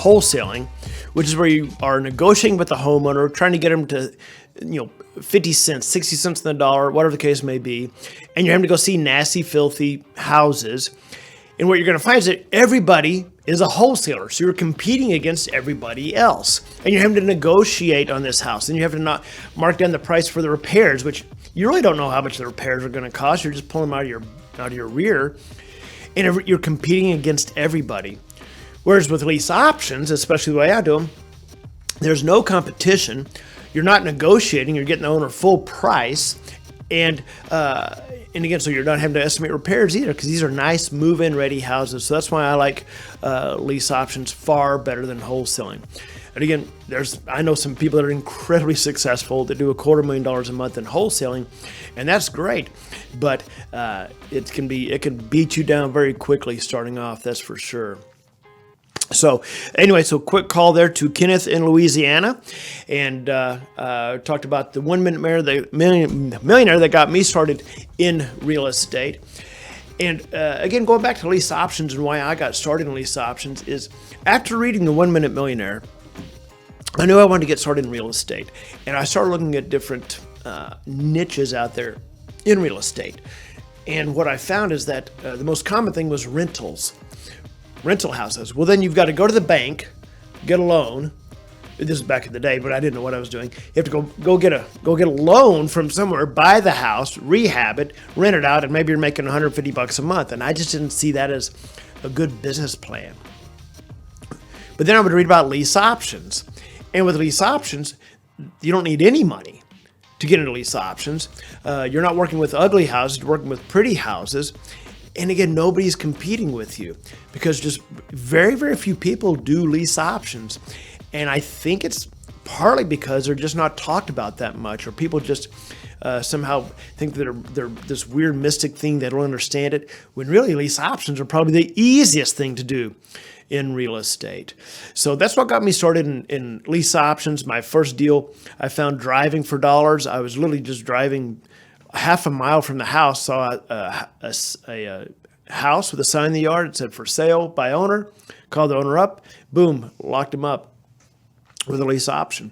wholesaling, which is where you are negotiating with the homeowner, trying to get them to, 50 cents, 60 cents on the dollar, whatever the case may be. And you're having to go see nasty, filthy houses. And what you're going to find is that everybody is a wholesaler. So you're competing against everybody else. And you're having to negotiate on this house. And you have to not mark down the price for the repairs, which you really don't know how much the repairs are going to cost. You're just pulling them out of your rear. And you're competing against everybody. Whereas with lease options, especially the way I do them, there's no competition. You're not negotiating. You're getting the owner full price. And again, so you're not having to estimate repairs either, because these are nice move-in ready houses. So that's why I like lease options far better than wholesaling. And again, I know some people that are incredibly successful that do $250,000 a month in wholesaling, and that's great. But it can beat you down very quickly starting off. That's for sure. So anyway, quick call there to Kenneth in Louisiana, and talked about the 1 Minute Millionaire that got me started in real estate. And again, going back to lease options and why I got started in lease options is after reading the 1 Minute Millionaire, I knew I wanted to get started in real estate, and I started looking at different niches out there in real estate. And what I found is that the most common thing was rental houses. Well, then you've got to go to the bank, get a loan. This is back in the day, but I didn't know what I was doing. You have to go get a loan from somewhere, buy the house, rehab it, rent it out, and maybe you're making $150 a month. And I just didn't see that as a good business plan. But then I would read about lease options. And with lease options, you don't need any money to get into lease options. You're not working with ugly houses, you're working with pretty houses. And again, nobody's competing with you because just very, very few people do lease options. And I think it's partly because they're just not talked about that much, or people just somehow think that they're this weird mystic thing, they don't understand it, when really lease options are probably the easiest thing to do in real estate. So that's what got me started in lease options. My first deal I found driving for dollars. I was literally just driving half a mile from the house, saw a house with a sign in the yard. It said for sale by owner. Called the owner up, boom, locked him up with a lease option.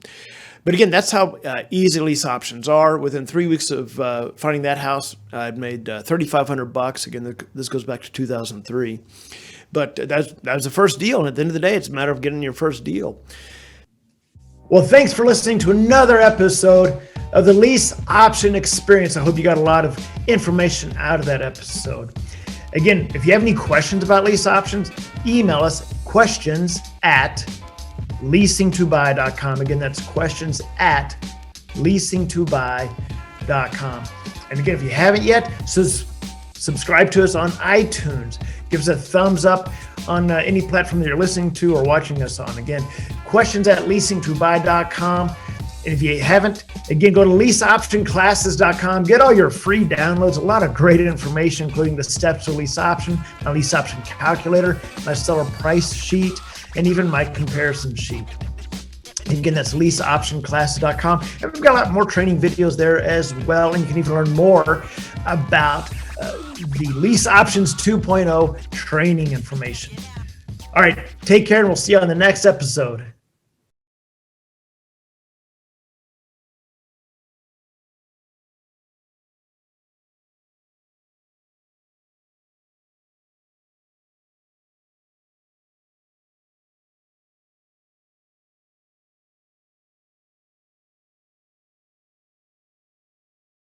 But again, that's how easy lease options are. Within 3 weeks of finding that house, I'd made $3,500. Again, this goes back to 2003. But that was the first deal. And at the end of the day, it's a matter of getting your first deal. Well, thanks for listening to another episode of the Lease Option Experience. I hope you got a lot of information out of that episode. Again, if you have any questions about lease options, email us questions@leasingtobuy.com. Again, that's questions@leasingtobuy.com. And again, if you haven't yet, subscribe to us on iTunes. Give us a thumbs up on any platform that you're listening to or watching us on. Again, questions@leasingtobuy.com. And if you haven't, again, go to leaseoptionclasses.com. Get all your free downloads, a lot of great information, including the steps of lease option, my lease option calculator, my seller price sheet, and even my comparison sheet. And again, that's leaseoptionclasses.com. And we've got a lot more training videos there as well. And you can even learn more about the Lease Options 2.0 training information. All right, take care, and we'll see you on the next episode.